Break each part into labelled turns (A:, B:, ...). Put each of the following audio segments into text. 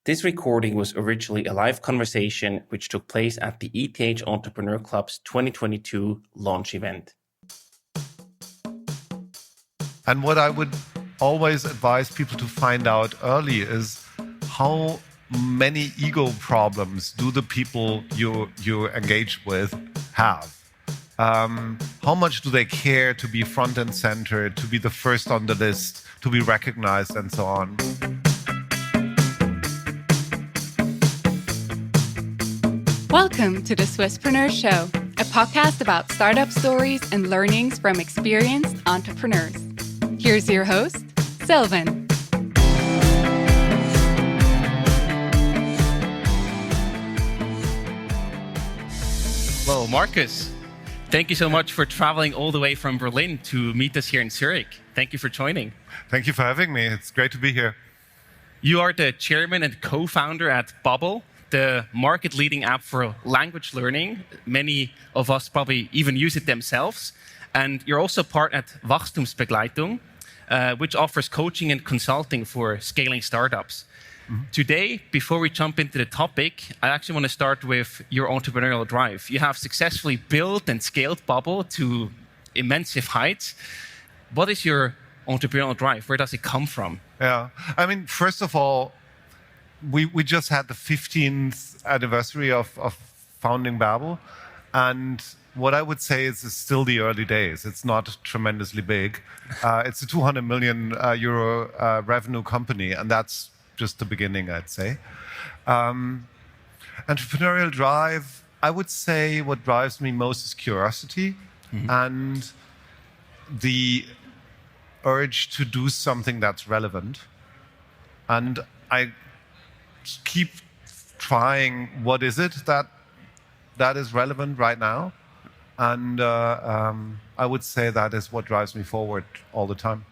A: This recording was originally a live conversation which took place at the ETH Entrepreneur Club's 2022 launch event.
B: And what I would always advise people to find out early is how many ego problems do the people you engage with have? How much do they care to be front and center, to be the first on the list, to be recognized, and so on?
C: Welcome to the Swisspreneur Show, a podcast about startup stories and learnings from experienced entrepreneurs. Here's your host, Silvan.
D: Hello, Markus. Thank you so much for traveling all the way from Berlin to meet us here in Zurich. Thank you for joining.
B: Thank you for having me. It's great to be here.
D: You are the chairman and co-founder at Babbel, the market-leading app for language learning. Many of us probably even use it themselves. And you're also part at Wachstumsbegleitung, which offers coaching and consulting for scaling startups. Mm-hmm. Today, before we jump into the topic, I actually want to start with your entrepreneurial drive. You have successfully built and scaled Babbel to immense heights. What is your entrepreneurial drive? Where does it come from?
B: Yeah, I mean, first of all, we just had the 15th anniversary of founding Babbel, and what I would say is it's still the early days. It's not tremendously big. It's a 200 million euro revenue company, and that's just the beginning, I'd say. Entrepreneurial drive, I would say what drives me most is curiosity and the urge to do something that's relevant. And I keep trying, what is it that is relevant right now? And I would say that is what drives me forward all the time.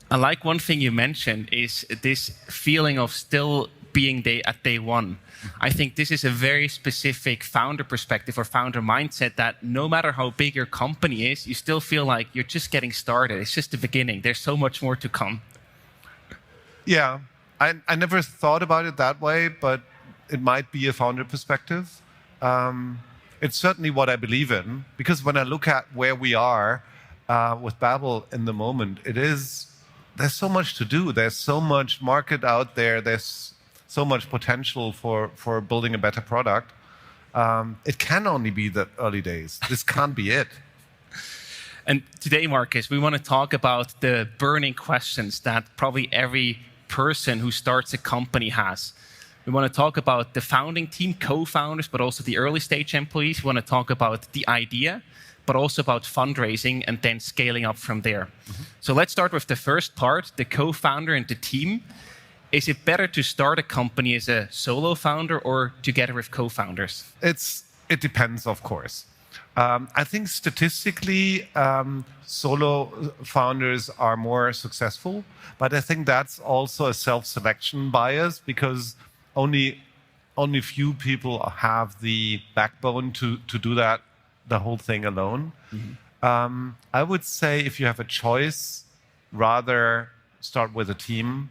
D: I like one thing you mentioned is this feeling of still being at day one. I think this is a very specific founder perspective or founder mindset that no matter how big your company is, you still feel like you're just getting started. It's just the beginning. There's so much more to come.
B: Yeah, I never thought about it that way, but it might be a founder perspective. It's certainly what I believe in, because when I look at where we are with Babbel in the moment, there's so much to do. There's so much market out there. There's so much potential for building a better product. It can only be the early days. This can't be it.
D: And today, Markus, we want to talk about the burning questions that probably every person who starts a company has. We want to talk about the founding team, co-founders, but also the early stage employees. We want to talk about the idea, but also about fundraising and then scaling up from there. Mm-hmm. So let's start with the first part, the co-founder and the team. Is it better to start a company as a solo founder or together with co-founders?
B: It depends, of course. I think statistically, solo founders are more successful, but I think that's also a self-selection bias because only few people have the backbone to do that, the whole thing alone. Mm-hmm. I would say if you have a choice, rather start with a team,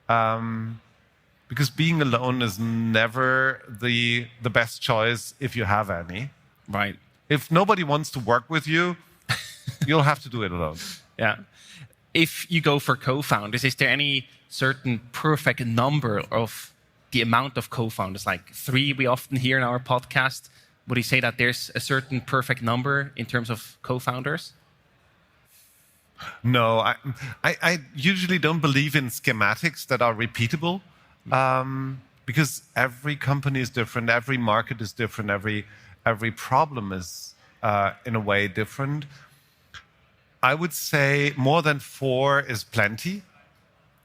B: because being alone is never the best choice if you have any.
D: Right.
B: If nobody wants to work with you, you'll have to do it alone.
D: Yeah. If you go for co-founders, is there any certain perfect number of the amount of co-founders? Like 3 we often hear in our podcast. Would you say that there's a certain perfect number in terms of co-founders?
B: No, I usually don't believe in schematics that are repeatable because every company is different, every market is different, every problem is in a way different. I would say more than 4 is plenty.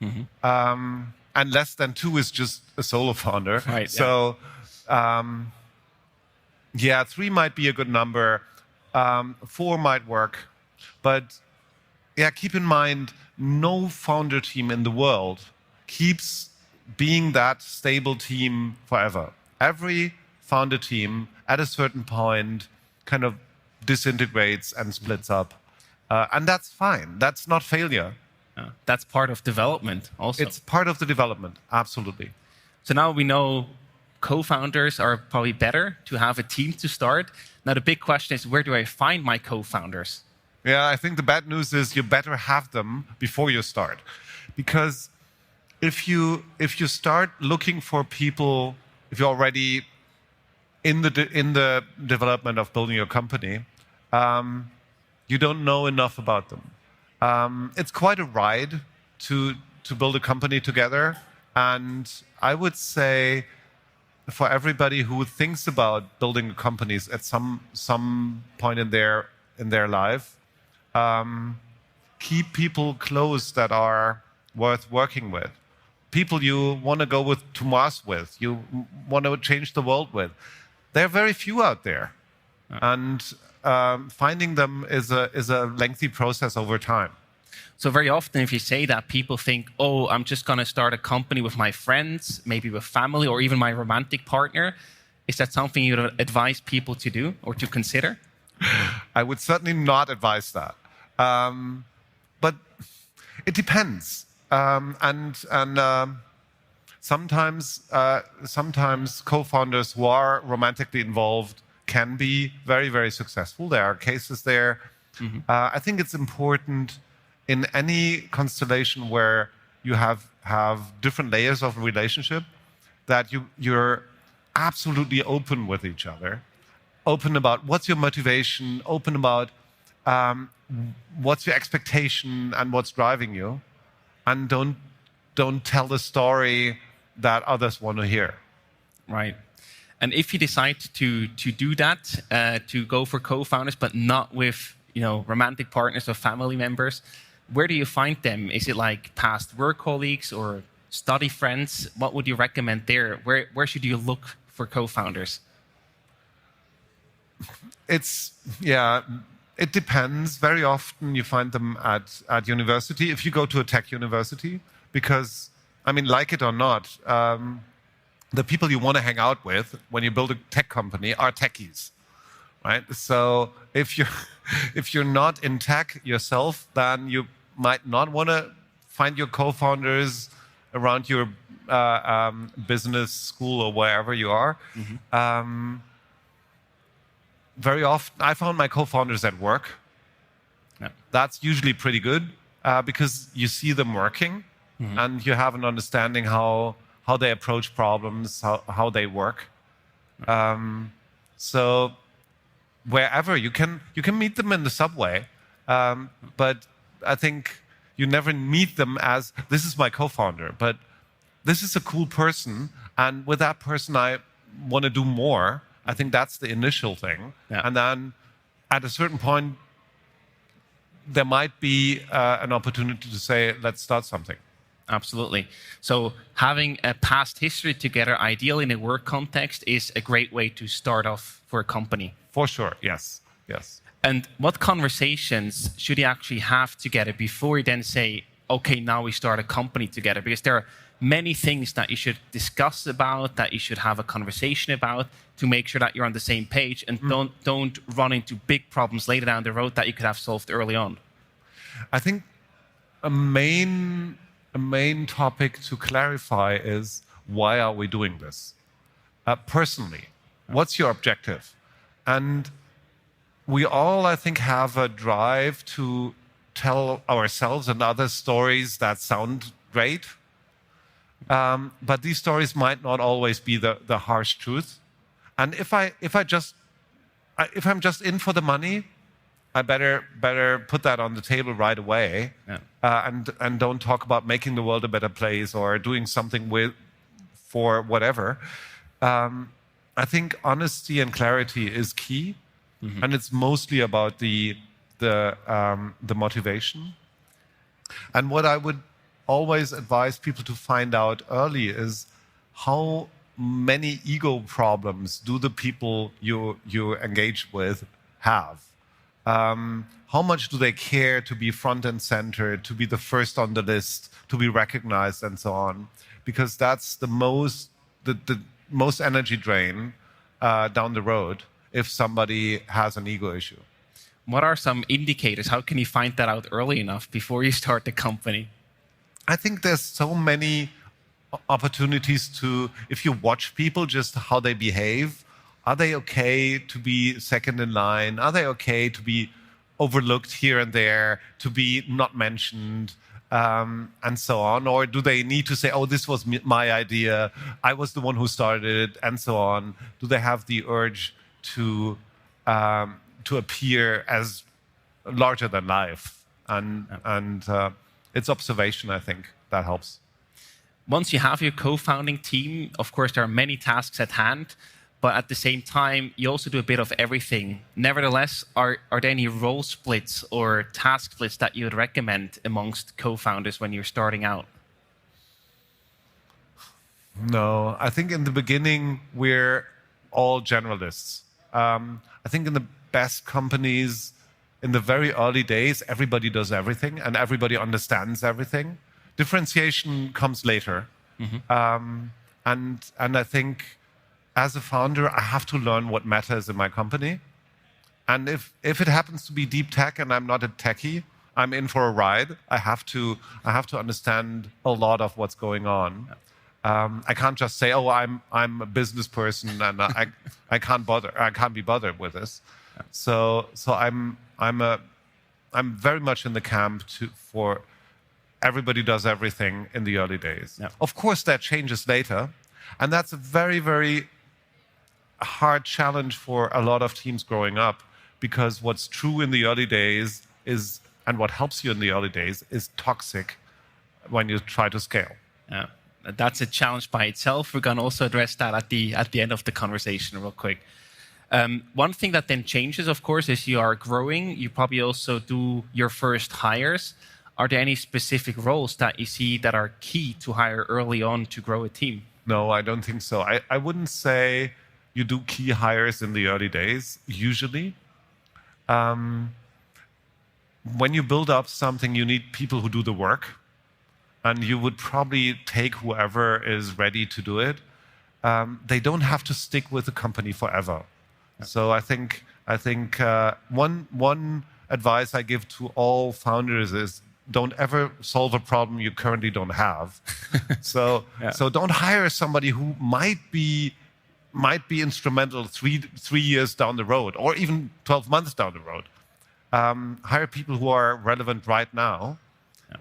B: Mm-hmm. And less than 2 is just a solo founder.
D: Right,
B: so, yeah, 3 might be a good number. 4 might work. But yeah, keep in mind, no founder team in the world keeps being that stable team forever. Every founder team at a certain point kind of disintegrates and splits up. And that's fine. That's not failure.
D: That's part of development also.
B: It's part of the development, absolutely.
D: So now we know co-founders are probably better to have a team to start. Now the big question is, where do I find my co-founders?
B: Yeah, I think the bad news is you better have them before you start. Because if you start looking for people, if you're already in the development of building your company, you don't know enough about them. It's quite a ride to build a company together, and I would say for everybody who thinks about building companies at some point in their life, keep people close that are worth working with. People you want to go to Mars with, you want to change the world with. There are very few out there, and finding them is a lengthy process over time.
D: So very often, if you say that, people think, "Oh, I'm just going to start a company with my friends, maybe with family, or even my romantic partner." Is that something you would advise people to do or to consider?
B: I would certainly not advise that, but it depends. Sometimes co-founders who are romantically involved can be very, very successful. There are cases there. Mm-hmm. I think it's important in any constellation where you have different layers of a relationship that you're absolutely open with each other, open about what's your motivation, open about what's your expectation and what's driving you, and don't tell the story that others want to hear.
D: Right. And if you decide to do that, to go for co-founders, but not with romantic partners or family members, where do you find them? Is it like past work colleagues or study friends? What would you recommend there? Where should you look for co-founders?
B: It depends. Very often you find them at university, if you go to a tech university, because, I mean, like it or not, the people you want to hang out with when you build a tech company are techies, right? So if you're not in tech yourself, then you might not want to find your co-founders around your business school or wherever you are. Mm-hmm. Very often, I found my co-founders at work. Yeah. That's usually pretty good because you see them working, mm-hmm. and you have an understanding how they approach problems, how they work. So wherever you can meet them in the subway, but I think you never meet them as, this is my co-founder, but this is a cool person, and with that person I want to do more. I think that's the initial thing. Yeah. And then at a certain point, there might be an opportunity to say, let's start something.
D: Absolutely. So having a past history together, ideally in a work context, is a great way to start off for a company.
B: For sure, yes. Yes.
D: And what conversations should you actually have together before you then say, okay, now we start a company together? Because there are many things that you should discuss about, that you should have a conversation about to make sure that you're on the same page and don't run into big problems later down the road that you could have solved early on.
B: I think a main topic to clarify is, why are we doing this? Personally, what's your objective? And we all, I think, have a drive to tell ourselves and others stories that sound great. But these stories might not always be the harsh truth. And if I'm just in for the money, I better put that on the table right away, and don't talk about making the world a better place or doing something for whatever. I think honesty and clarity is key, mm-hmm. and it's mostly about the motivation. And what I would always advise people to find out early is, how many ego problems do the people you engage with have? How much do they care to be front and center, to be the first on the list, to be recognized, and so on? Because that's the most energy drain down the road if somebody has an ego issue.
D: What are some indicators? How can you find that out early enough before you start the company?
B: I think there's so many opportunities to, if you watch people, just how they behave. Are they okay to be second in line? Are they okay to be overlooked here and there, to be not mentioned, and so on? Or do they need to say, oh, this was my idea, I was the one who started it, and so on? Do they have the urge to appear as larger than life? And it's observation, I think, that helps.
D: Once you have your co-founding team, of course, there are many tasks at hand, but at the same time, you also do a bit of everything. Nevertheless, are there any role splits or task splits that you would recommend amongst co-founders when you're starting out?
B: No, I think in the beginning, we're all generalists. I think in the best companies, in the very early days, everybody does everything and everybody understands everything. Differentiation comes later. And I think as a founder, I have to learn what matters in my company. And if it happens to be deep tech and I'm not a techie, I'm in for a ride. I have to understand a lot of what's going on. I can't just say, oh, I'm a business person and I can't be bothered with this. So I'm very much in the camp for everybody does everything in the early days.
D: Yeah.
B: Of course, that changes later, and that's a very, very hard challenge for a lot of teams growing up, because what's true in the early days is, and what helps you in the early days, is toxic when you try to scale.
D: Yeah. That's a challenge by itself. We're going to also address that at the end of the conversation real quick. One thing that then changes, of course, is you are growing. You probably also do your first hires. Are there any specific roles that you see that are key to hire early on to grow a team?
B: No, I don't think so. I wouldn't say you do key hires in the early days, usually. When you build up something, you need people who do the work. And you would probably take whoever is ready to do it. They don't have to stick with the company forever. Yeah. So I think one advice I give to all founders is don't ever solve a problem you currently don't have. So don't hire somebody who might be instrumental three years down the road, or even 12 months down the road. Hire people who are relevant right now.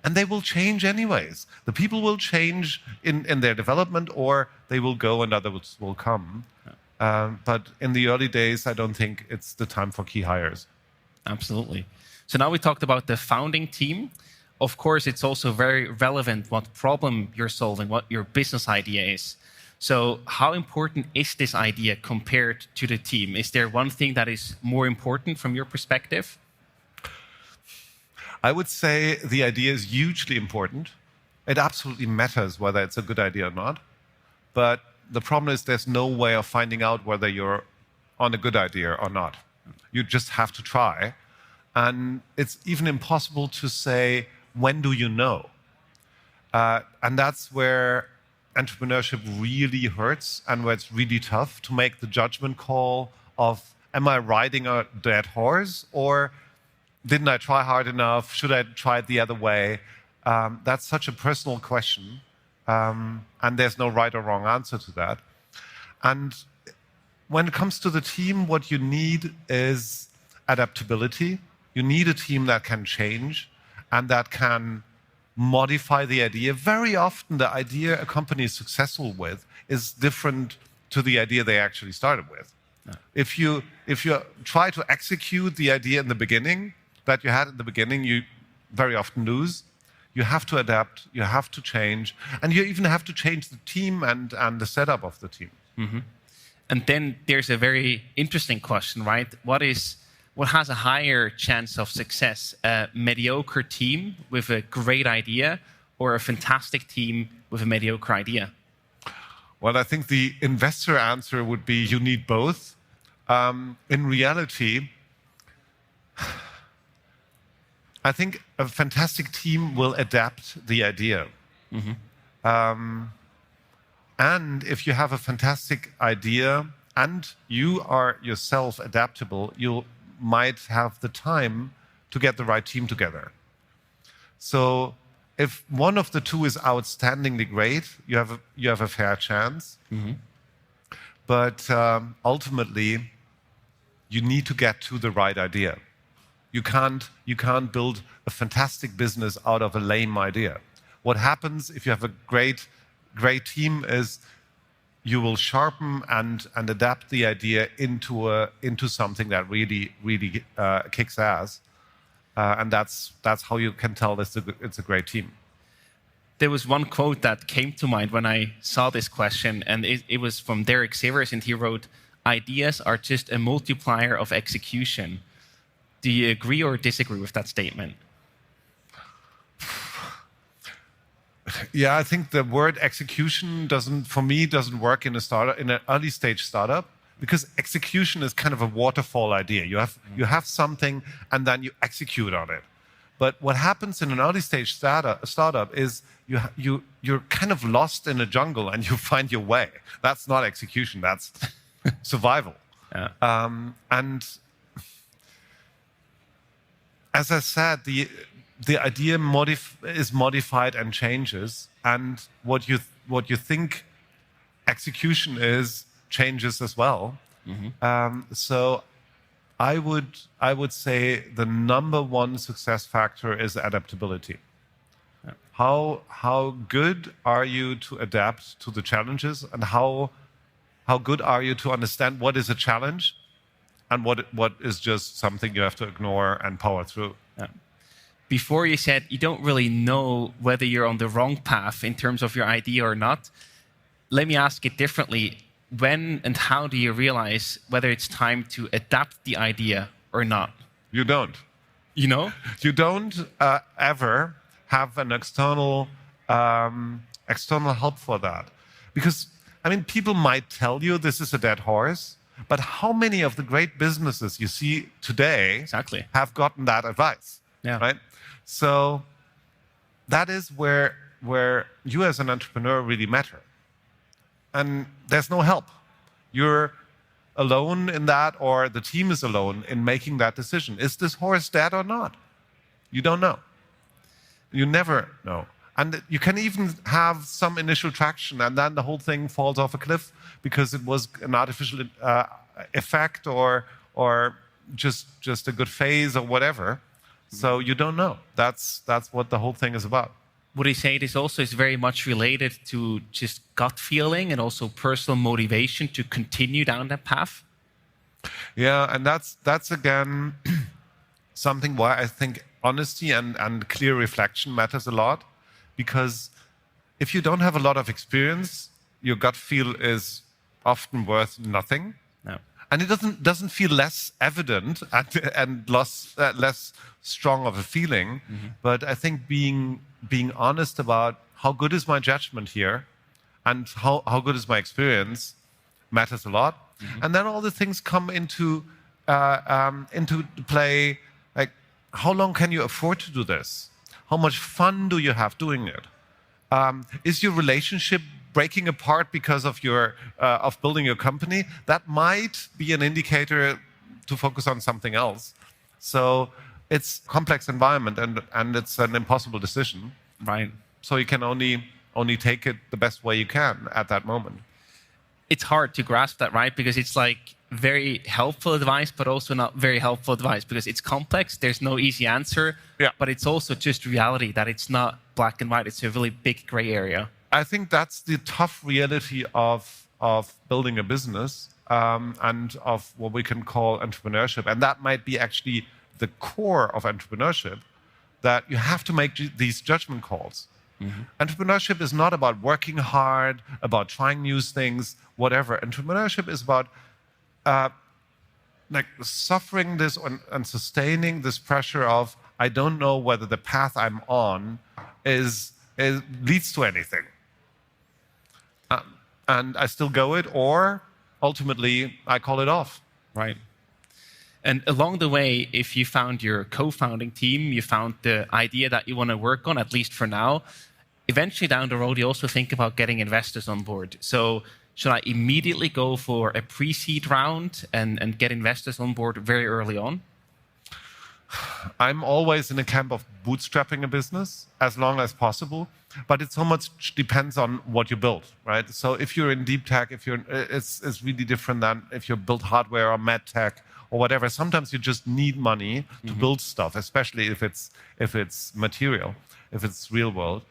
B: And they will change anyways. The people will change in their development, or they will go and others will come. But in the early days, I don't think it's the time for key hires.
D: Absolutely. So now we talked about the founding team. Of course, it's also very relevant what problem you're solving, what your business idea is. So how important is this idea compared to the team? Is there one thing that is more important from your perspective?
B: I would say the idea is hugely important. It absolutely matters whether it's a good idea or not. But the problem is there's no way of finding out whether you're on a good idea or not. You just have to try. And it's even impossible to say, when do you know? And that's where entrepreneurship really hurts and where it's really tough to make the judgment call of, am I riding a dead horse, or didn't I try hard enough? Should I try it the other way? That's such a personal question, and there's no right or wrong answer to that. And when it comes to the team, what you need is adaptability. You need a team that can change and that can modify the idea. Very often, the idea a company is successful with is different to the idea they actually started with. Yeah. If you try to execute the idea in the beginning, that you had in the beginning, you very often lose. You have to adapt, you have to change, and you even have to change the team and the setup of the team.
D: Mm-hmm. And then there's a very interesting question, right? What has a higher chance of success? A mediocre team with a great idea, or a fantastic team with a mediocre idea?
B: Well, I think the investor answer would be you need both. In reality, I think a fantastic team will adapt the idea. Mm-hmm. And if you have a fantastic idea and you are yourself adaptable, you might have the time to get the right team together. So if one of the two is outstandingly great, you have a fair chance. But ultimately, you need to get to the right idea. You can't build a fantastic business out of a lame idea. What happens if you have a great team is you will sharpen and adapt the idea into something that really kicks ass, and that's how you can tell it's a great team.
D: There was one quote that came to mind when I saw this question, and it was from Derek Sivers, and he wrote, "Ideas are just a multiplier of execution." Do you agree or disagree with that statement?
B: Yeah, I think the word execution doesn't work in an early stage startup, because execution is kind of a waterfall idea. You have something and then you execute on it. But what happens in an early stage startup is you're kind of lost in a jungle and you find your way. That's not execution. That's survival.
D: Yeah.
B: And as I said, the idea is modified and changes, and what you think execution is changes as well. So I would say the number one success factor is adaptability.
D: Yeah.
B: How good are you to adapt to the challenges, and how good are you to understand what is a challenge and what is just something you have to ignore and power through.
D: Yeah. Before you said you don't really know whether you're on the wrong path in terms of your idea or not. Let me ask it differently. When and how do you realize whether it's time to adapt the idea or not?
B: You don't.
D: You know?
B: You don't ever have an external help for that. Because, I mean, people might tell you this is a dead horse, but how many of the great businesses you see today
D: Exactly.
B: have gotten that advice?
D: Yeah.
B: Right? So that is where you as an entrepreneur really matter. And there's no help. You're alone in that, or the team is alone in making that decision. Is this horse dead or not? You don't know. You never know. And you can even have some initial traction, and then the whole thing falls off a cliff because it was an artificial effect or just a good phase or whatever. So you don't know. That's what the whole thing is about.
D: Would you say this also is very much related to just gut feeling and also personal motivation to continue down that path?
B: Yeah, and that's again something why I think honesty and clear reflection matters a lot. Because if you don't have a lot of experience, your gut feel is often worth nothing.
D: No.
B: And it doesn't feel less evident and less strong of a feeling. But I think being honest about how good is my judgment here and how good is my experience matters a lot. And then all the things come into play, like how long can you afford to do this? How much fun do you have doing it? Is your relationship breaking apart because of of building your company? That might be an indicator to focus on something else. So it's a complex environment, and it's an impossible decision.
D: Right.
B: So you can only take it the best way you can at that moment.
D: It's hard to grasp that, right? Because it's like very helpful advice, but also not very helpful advice because it's complex. There's no easy answer.
B: Yeah.
D: But it's also just reality that it's not black and white. It's a really big gray area.
B: I think that's the tough reality of building a business and of what we can call entrepreneurship. And that might be actually the core of entrepreneurship, that you have to make these judgment calls. Entrepreneurship is not about working hard, about trying new things, whatever. Entrepreneurship is about like suffering this and sustaining this pressure of, I don't know whether the path I'm on leads to anything. And I still go it, or ultimately I call it off.
D: Right. And along the way, if you found your co-founding team, you found the idea that you want to work on, at least for now, eventually down the road, you also think about getting investors on board. So should I immediately go for a pre-seed round and get investors on board very early on?
B: I'm always in a camp of bootstrapping a business as long as possible, but it so much depends on what you build, right? So if you're in deep tech, it's really different than if you build hardware or med tech or whatever. Sometimes you just need money to build stuff, especially if it's material, if it's real world.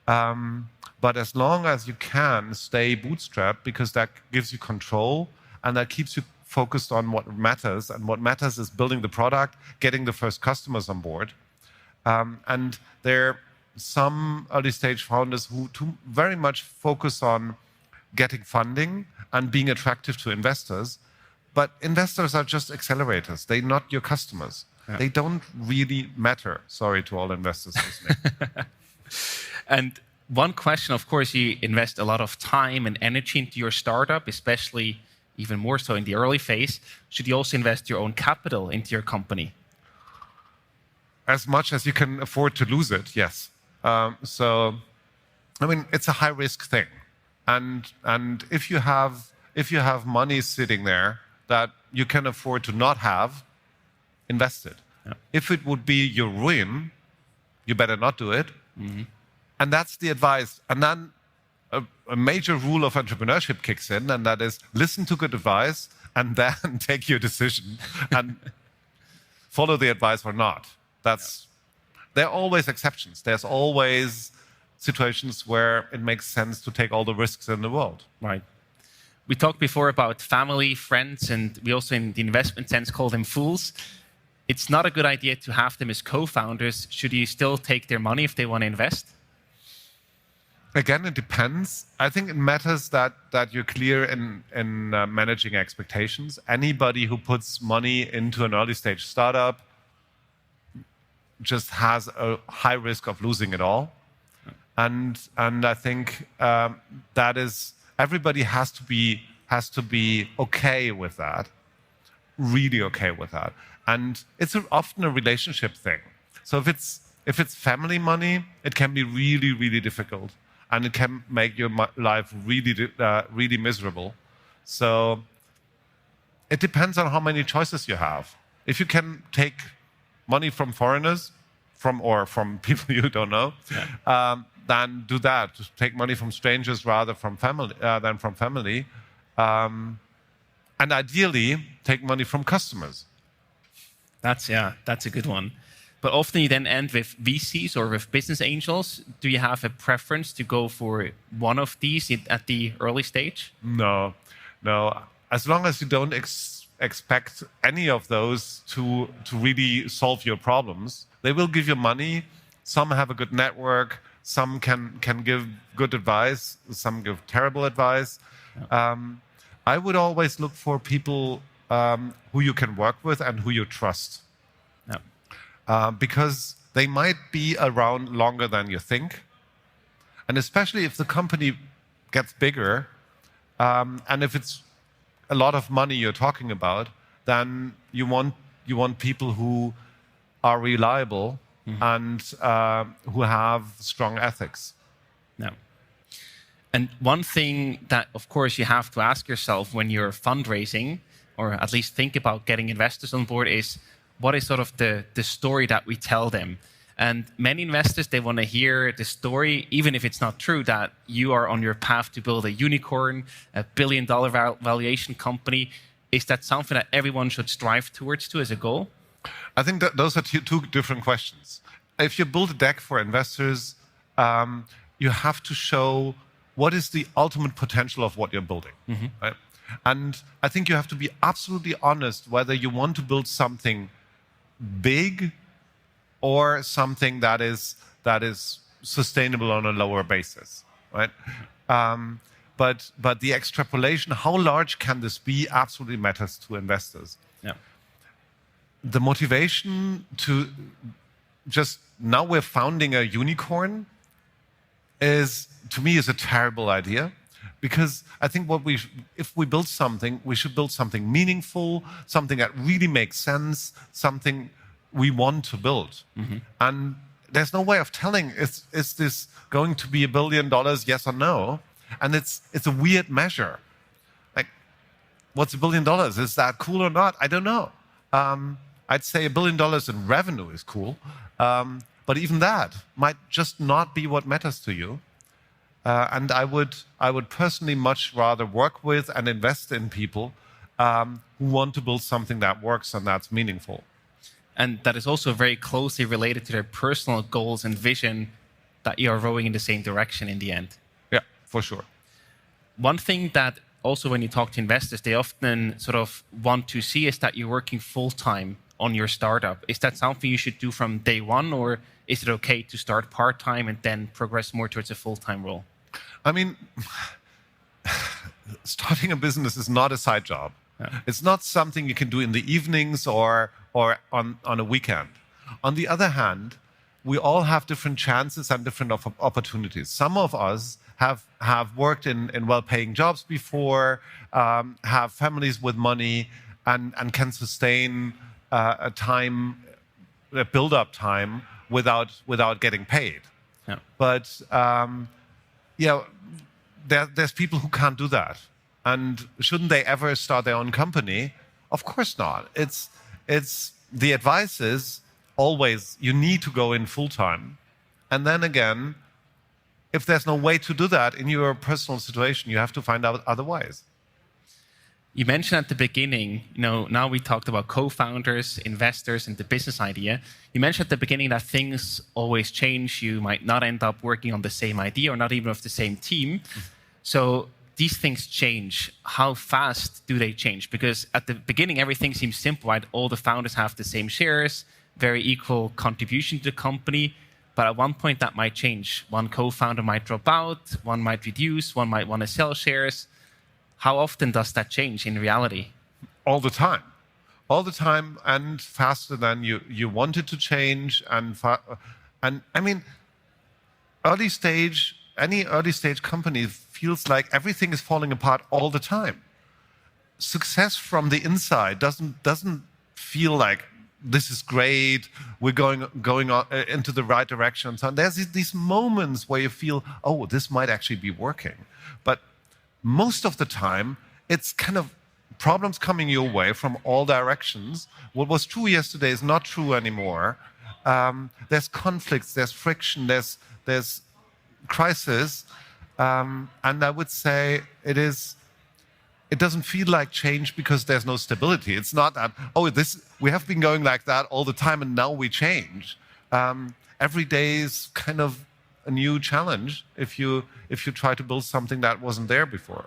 B: But as long as you can stay bootstrapped, because that gives you control and that keeps you focused on what matters, and what matters is building the product, getting the first customers on board. And there are some early stage founders who very much focus on getting funding and being attractive to investors. But investors are just accelerators. They're not your customers. Yeah. They don't really matter. Sorry to all investors listening.
D: And one question, of course, you invest a lot of time and energy into your startup, especially even more so in the early phase. Should you also invest your own capital into your company?
B: As much as you can afford to lose it, yes. So, I mean, it's a high-risk thing, and if you have money sitting there that you can afford to not have, invest it. Yeah. If it would be your ruin, you better not do it. Mm-hmm. And that's the advice. And then a major rule of entrepreneurship kicks in, and that is listen to good advice and then take your decision and follow the advice or not. There are always exceptions. There's always situations where it makes sense to take all the risks in the world.
D: Right. We talked before about family, friends, and we also, in the investment sense, call them fools. It's not a good idea to have them as co-founders. Should you still take their money if they want to invest?
B: Again, it depends. I think it matters that you're clear in managing expectations. Anybody who puts money into an early stage startup just has a high risk of losing it all. And I think that is, everybody has to be okay with that, really okay with that. And it's often a relationship thing. So if it's family money, it can be really, really difficult. And it can make your life really miserable. So it depends on how many choices you have. If you can take money from foreigners, or from people you don't know, then do that. Just take money from strangers rather than from family. And ideally, take money from customers.
D: That's a good one. But often you then end with VCs or with business angels. Do you have a preference to go for one of these at the early stage?
B: No. As long as you don't expect any of those to really solve your problems, they will give you money. Some have a good network. Some can give good advice. Some give terrible advice. Yeah. I would always look for people who you can work with and who you trust. Because they might be around longer than you think. And especially if the company gets bigger, and if it's a lot of money you're talking about, then you want people who are reliable and who have strong ethics.
D: No. And one thing that, of course, you have to ask yourself when you're fundraising, or at least think about getting investors on board, is what is sort of the story that we tell them? And many investors, they want to hear the story, even if it's not true, that you are on your path to build a unicorn, $1 billion valuation company. Is that something that everyone should strive towards as a goal?
B: I think that those are two different questions. If you build a deck for investors, you have to show what is the ultimate potential of what you're building. Mm-hmm. Right? And I think you have to be absolutely honest whether you want to build something big or something that is sustainable on a lower basis, right? But the extrapolation, how large can this be, absolutely matters to investors.
D: Yeah.
B: The motivation to just now we're founding a unicorn to me is a terrible idea. Because I think if we build something, we should build something meaningful, something that really makes sense, something we want to build. Mm-hmm. And there's no way of telling, is this going to be $1 billion, yes or no? And it's a weird measure. Like, what's $1 billion? Is that cool or not? I don't know. I'd say $1 billion in revenue is cool, but even that might just not be what matters to you. And I would personally much rather work with and invest in people who want to build something that works and that's meaningful.
D: And that is also very closely related to their personal goals and vision, that you are rowing in the same direction in the end.
B: Yeah, for sure.
D: One thing that also when you talk to investors, they often sort of want to see is that you're working full-time on your startup. Is that something you should do from day one, or is it okay to start part-time and then progress more towards a full-time role?
B: I mean, starting a business is not a side job. Yeah. It's not something you can do in the evenings or on a weekend. On the other hand, we all have different chances and different opportunities. Some of us have worked in well-paying jobs before, have families with money, and can sustain a build-up time without getting paid.
D: Yeah.
B: But there's people who can't do that. And shouldn't they ever start their own company? Of course not. It's the advice is always you need to go in full time. And then again, if there's no way to do that in your personal situation, you have to find out otherwise.
D: You mentioned at the beginning, now we talked about co-founders, investors, and the business idea. You mentioned at the beginning that things always change. You might not end up working on the same idea or not even with the same team. So these things change. How fast do they change? Because at the beginning, everything seems simple, right? All the founders have the same shares, very equal contribution to the company. But at one point, that might change. One co-founder might drop out, one might reduce, one might want to sell shares. How often does that change in reality?
B: All the time. All the time, and faster than you want it to change. And I mean, any early stage company feels like everything is falling apart all the time. Success from the inside doesn't feel like this is great, we're going on, into the right direction and so on. There's these moments where you feel, oh, this might actually be working. But most of the time, it's kind of problems coming your way from all directions. What was true yesterday is not true anymore. There's conflicts, there's friction, there's crisis. And I would say it doesn't feel like change because there's no stability. It's not that, we have been going like that all the time and now we change. Every day is kind of a new challenge if you try to build something that wasn't there before.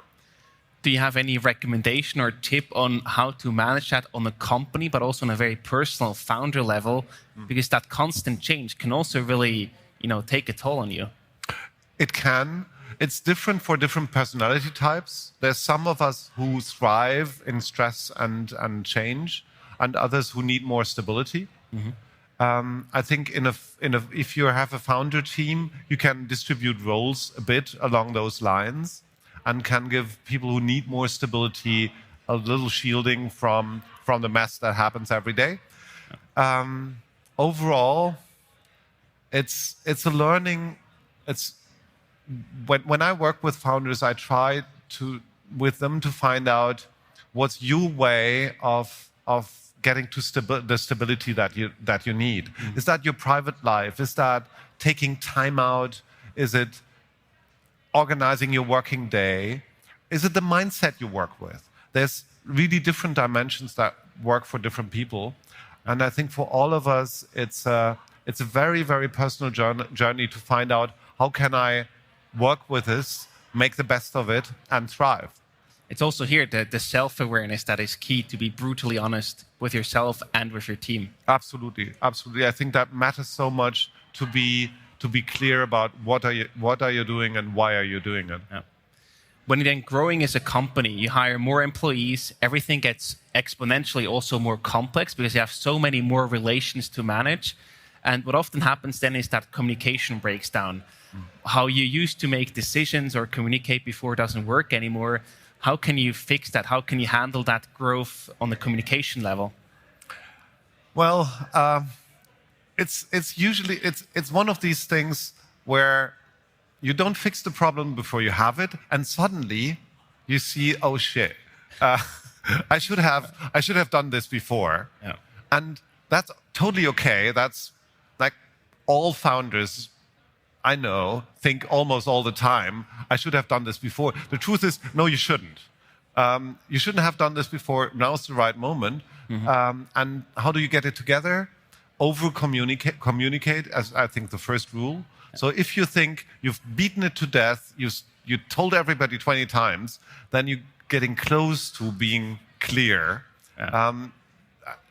D: Do you have any recommendation or tip on how to manage that on a company, but also on a very personal founder level? Because that constant change can also really, take a toll on you.
B: It can. It's different for different personality types. There's some of us who thrive in stress and change, and others who need more stability. Mm-hmm. I think if you have a founder team, you can distribute roles a bit along those lines, and can give people who need more stability a little shielding from the mess that happens every day. Overall, it's a learning. When I work with founders, I try with them to find out what's your way of getting to the stability that you need. Mm-hmm. Is that your private life? Is that taking time out? Is it organizing your working day? Is it the mindset you work with? There's really different dimensions that work for different people, and I think for all of us, it's a very, very personal journey to find out how can I work with this, make the best of it, and thrive.
D: It's also here the self-awareness that is key, to be brutally honest with yourself and with your team.
B: Absolutely, absolutely. I think that matters so much to be clear about what are you doing and why are you doing it.
D: Yeah. When you're then growing as a company, you hire more employees, everything gets exponentially also more complex because you have so many more relations to manage. And what often happens then is that communication breaks down. How you used to make decisions or communicate before doesn't work anymore. How can you fix that? How can you handle that growth on the communication level?
B: Well, it's usually one of these things where you don't fix the problem before you have it, and suddenly you see, oh shit, I should have done this before.
D: Yeah.
B: And that's totally okay. That's like all founders I know think almost all the time, I should have done this before. The truth is, no, you shouldn't. You shouldn't have done this before. Now's the right moment. And how do you get it together? Communicate as I think the first rule. So if you think you've beaten it to death, you told everybody 20 times, then you're getting close to being clear,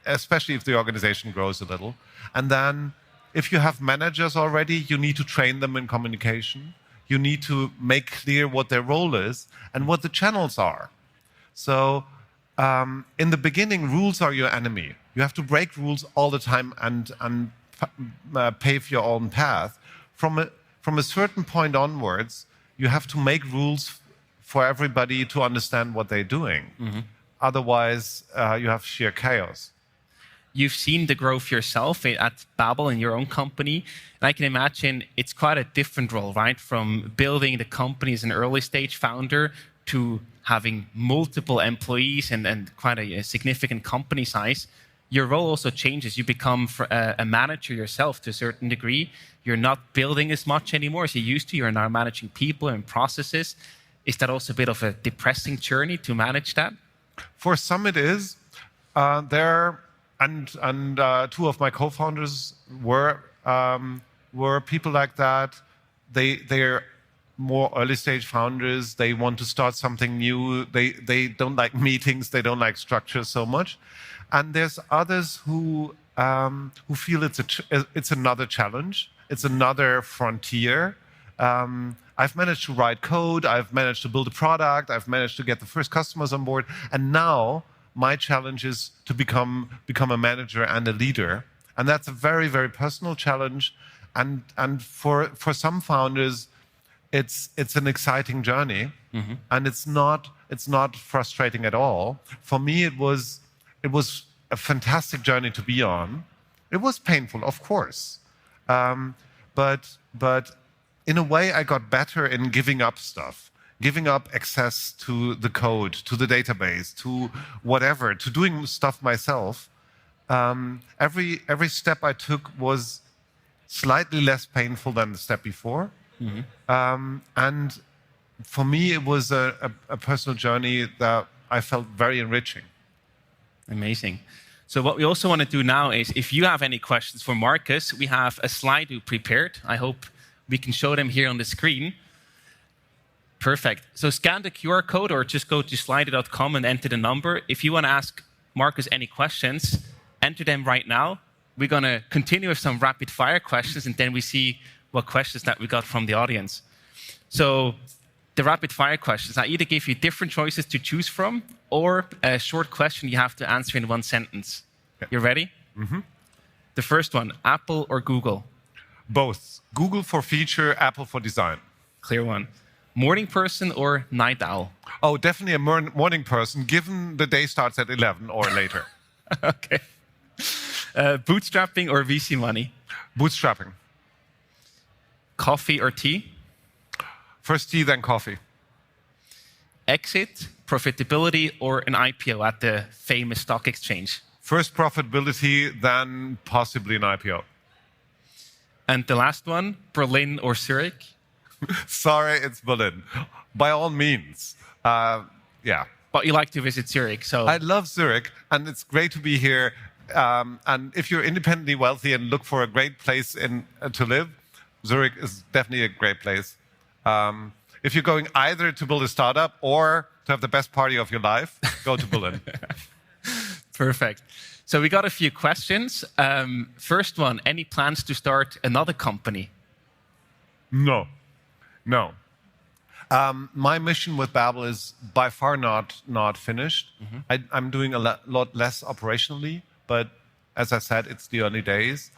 B: especially if the organization grows a little. And then if you have managers already, you need to train them in communication. You need to make clear what their role is and what the channels are. So in the beginning, rules are your enemy. You have to break rules all the time and pave your own path. From a certain point onwards, you have to make rules for everybody to understand what they're doing. Otherwise, you have sheer chaos.
D: You've seen the growth yourself at Babel in your own company. And I can imagine it's quite a different role, right? From building the company as an early stage founder to having multiple employees and quite a significant company size. Your role also changes. You become a manager yourself to a certain degree. You're not building as much anymore as you used to. You're now managing people and processes. Is that also a bit of a depressing journey to manage that?
B: For some it is. Two of my co-founders were people like that. They're more early stage founders. They want to start something new. They don't like meetings. They don't like structure so much. And there's others who feel it's another challenge. It's another frontier. I've managed to write code. I've managed to build a product. I've managed to get the first customers on board. And now my challenge is to become a manager and a leader. And that's a very, very personal challenge. And for some founders, it's an exciting journey. And it's not frustrating at all. For me, it was a fantastic journey to be on. It was painful, of course. But in a way, I got better in giving up stuff, giving up access to the code, to the database, to whatever, to doing stuff myself. Every step I took was slightly less painful than the step before. And for me, it was a personal journey that I felt very enriching.
D: Amazing. So what we also want to do now is, if you have any questions for Markus, we have a slide prepared. I hope we can show them here on the screen. Perfect. So scan the QR code or just go to slido.com and enter the number. If you want to ask Markus any questions, enter them right now. We're going to continue with some rapid fire questions, and then we see what questions that we got from the audience. So the rapid fire questions, I either give you different choices to choose from or a short question you have to answer in one sentence.
B: Yeah.
D: You ready? The first one, Apple or Google?
B: Both. Google for feature, Apple for design.
D: Clear one. Morning person or night owl?
B: Oh, definitely a morning person, given the day starts at 11 or later.
D: Okay. Bootstrapping or VC money?
B: Bootstrapping.
D: Coffee or tea?
B: First tea, then coffee.
D: Exit, profitability, or an IPO at the famous stock exchange?
B: First profitability, then possibly an IPO.
D: And the last one, Berlin or Zurich?
B: Sorry, it's Berlin. By all means. Yeah.
D: But you like to visit Zurich, so...
B: I love Zurich, and it's great to be here. And if you're independently wealthy and look for a great place to live, Zurich is definitely a great place. If you're going either to build a startup or to have the best party of your life, go to Berlin.
D: Perfect. So we got a few questions. First one, any plans to start another company?
B: No. My mission with Babel is by far not finished. I'm doing a lot less operationally, but as I said, it's the early days.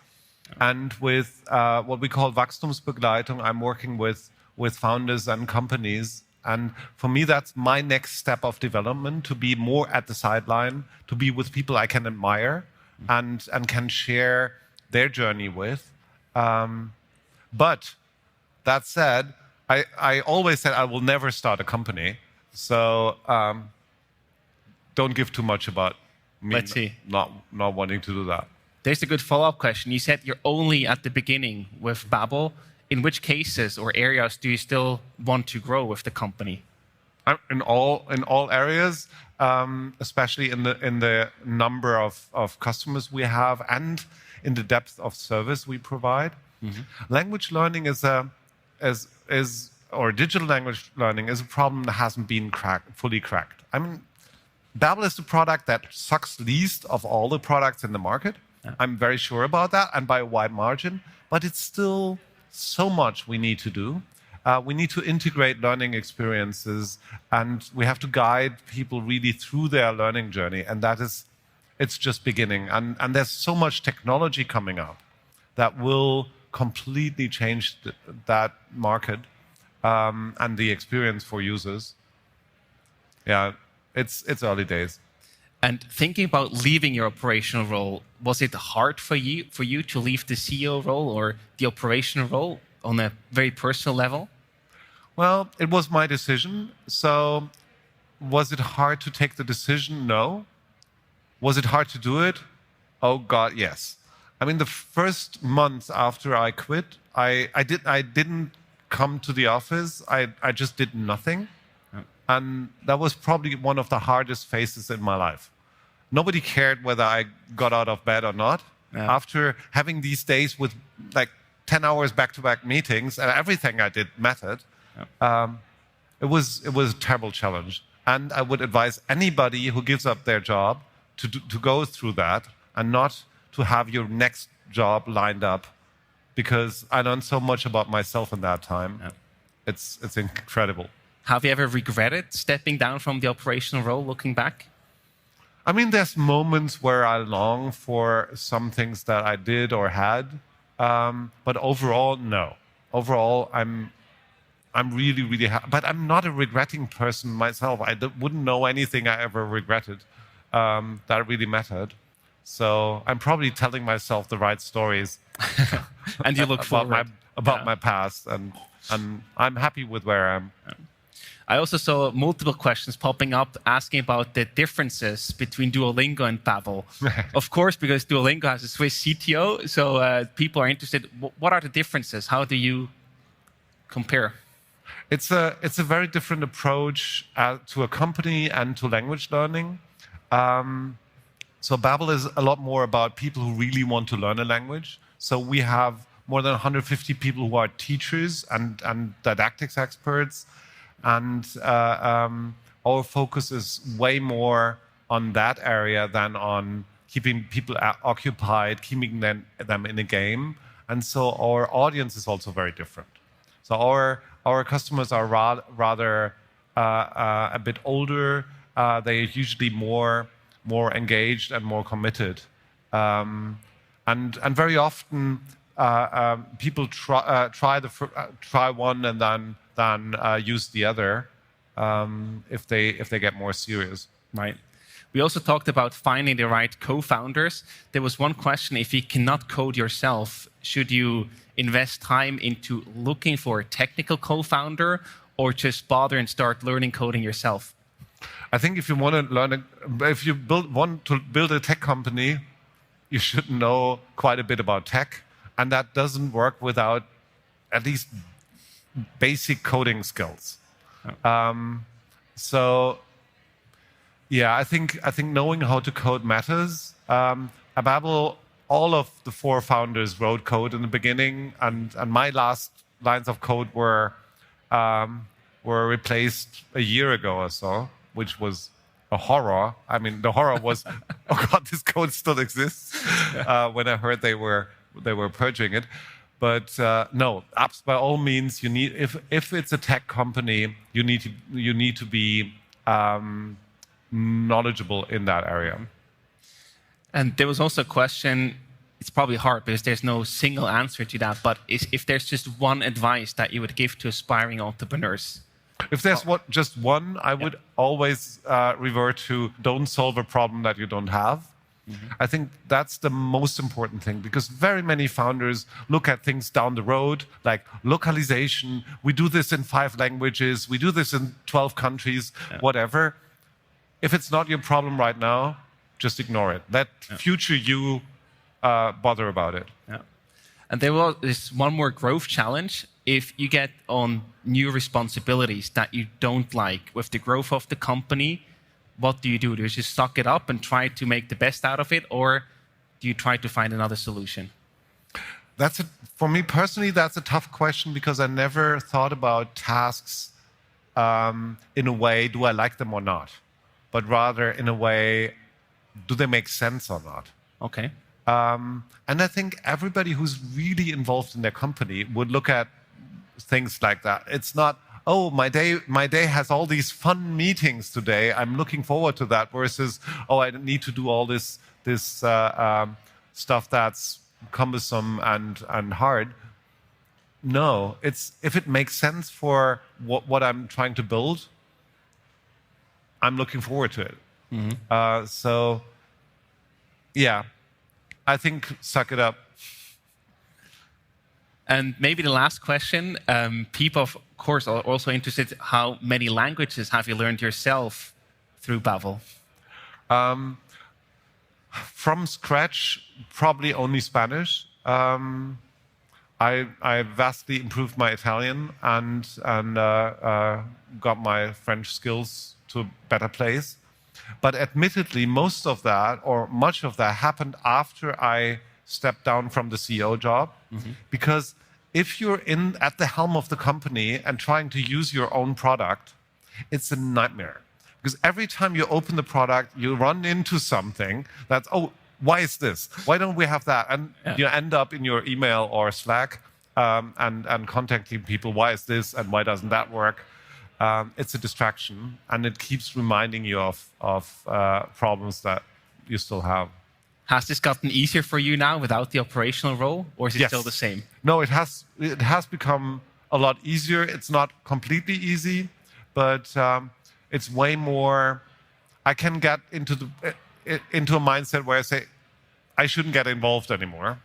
B: And with what we call Wachstumsbegleitung, I'm working with founders and companies. And for me, that's my next step of development, to be more at the sideline, to be with people I can admire and can share their journey with. But that said, I always said I will never start a company. So don't give too much about me
D: Let's see.
B: not wanting to do that.
D: There's a good follow-up question. You said you're only at the beginning with Babbel. In which cases or areas do you still want to grow with the company?
B: In all areas, especially in the number of customers we have and in the depth of service we provide. Language learning or digital language learning is a problem that hasn't been fully cracked. I mean, Babbel is the product that sucks least of all the products in the market. Yeah. I'm very sure about that, and by a wide margin. But it's still so much we need to do. We need to integrate learning experiences, and we have to guide people really through their learning journey. And it's just beginning. And there's so much technology coming up that will completely change that market and the experience for users. Yeah, it's early days.
D: And thinking about leaving your operational role, was it hard for you to leave the CEO role or the operational role on a very personal level?
B: Well, it was my decision. So was it hard to take the decision? No. Was it hard to do it? Oh God, yes. I mean, the first month after I quit, I didn't come to the office. I just did nothing. And that was probably one of the hardest phases in my life. Nobody cared whether I got out of bed or not. Yeah. After having these days with like 10 hours back-to-back meetings and everything I did mattered, it was a terrible challenge. And I would advise anybody who gives up their job to go through that and not to have your next job lined up, because I learned so much about myself in that time. Yeah. It's incredible.
D: Have you ever regretted stepping down from the operational role, looking back?
B: I mean, there's moments where I long for some things that I did or had, but overall, no. Overall, I'm really, really happy. But I'm not a regretting person myself. I wouldn't know anything I ever regretted that really mattered. So I'm probably telling myself the right stories.
D: And you look forward
B: about my past, and I'm happy with where I am.
D: Yeah. I also saw multiple questions popping up asking about the differences between Duolingo and Babbel. Of course, because Duolingo has a Swiss CTO, so people are interested. What are the differences? How do you compare?
B: It's a very different approach to a company and to language learning. So Babbel is a lot more about people who really want to learn a language. So we have more than 150 people who are teachers and didactics experts. And our focus is way more on that area than on keeping people occupied, keeping them in a game. And so our audience is also very different. So our customers are rather a bit older. They're usually more engaged and more committed. And very often people try one and then use the other if they get more serious.
D: Right. We also talked about finding the right co-founders. There was one question: if you cannot code yourself, should you invest time into looking for a technical co-founder, or just bother and start learning coding yourself?
B: I think if you want to learn, if you want to build a tech company, you should know quite a bit about tech, and that doesn't work without at least basic coding skills. So, yeah, I think knowing how to code matters. At Babbel, all of the 4 founders wrote code in the beginning, and my last lines of code were replaced a year ago or so, which was a horror. I mean, the horror was, oh God, this code still exists. When I heard they were purging it. But no, apps by all means. You need, if it's a tech company, you need to be knowledgeable in that area.
D: And there was also a question. It's probably hard because there's no single answer to that. But if there's just one advice that you would give to aspiring entrepreneurs?
B: If there's just one, I would always revert to: don't solve a problem that you don't have. I think that's the most important thing, because very many founders look at things down the road, like localization. We do this in 5 languages. We do this in 12 countries, whatever. If it's not your problem right now, just ignore it. Let future you bother about it.
D: Yeah. And there is one more growth challenge. If you get on new responsibilities that you don't like with the growth of the company, what do? Do you just suck it up and try to make the best out of it, or do you try to find another solution?
B: For me personally, that's a tough question because I never thought about tasks in a way, do I like them or not? But rather in a way, do they make sense or not?
D: Okay.
B: And I think everybody who's really involved in their company would look at things like that. It's not, oh, my day has all these fun meetings today. I'm looking forward to that. Versus, oh, I need to do all this stuff that's cumbersome and hard. No, it's if it makes sense for what I'm trying to build, I'm looking forward to it. Mm-hmm. So, yeah, I think suck it up.
D: And maybe the last question, people, of course, are also interested, how many languages have you learned yourself through Bavel?
B: From scratch, probably only Spanish. I vastly improved my Italian and got my French skills to a better place. But admittedly, most of that, or much of that, happened after I stepped down from the CEO job. Mm-hmm. Because if you're at the helm of the company and trying to use your own product, it's a nightmare. Because every time you open the product, you run into something that's, oh, why is this? Why don't we have that? And you end up in your email or Slack and contacting people, why is this and why doesn't that work? It's a distraction, and it keeps reminding you of problems that you still have.
D: Has this gotten easier for you now without the operational role, or is it still the same?
B: No, it has become a lot easier. It's not completely easy, but it's way more. I can get into a mindset where I say, I shouldn't get involved anymore,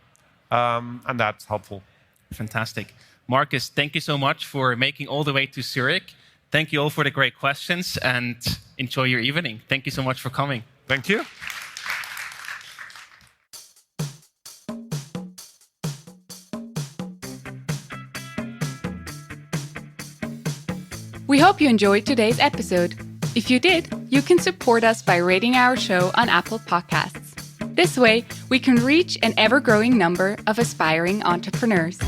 B: and that's helpful.
D: Fantastic. Markus, thank you so much for making all the way to Zurich. Thank you all for the great questions, and enjoy your evening. Thank you so much for coming.
B: Thank you.
C: We hope you enjoyed today's episode. If you did, you can support us by rating our show on Apple Podcasts. This way, we can reach an ever-growing number of aspiring entrepreneurs.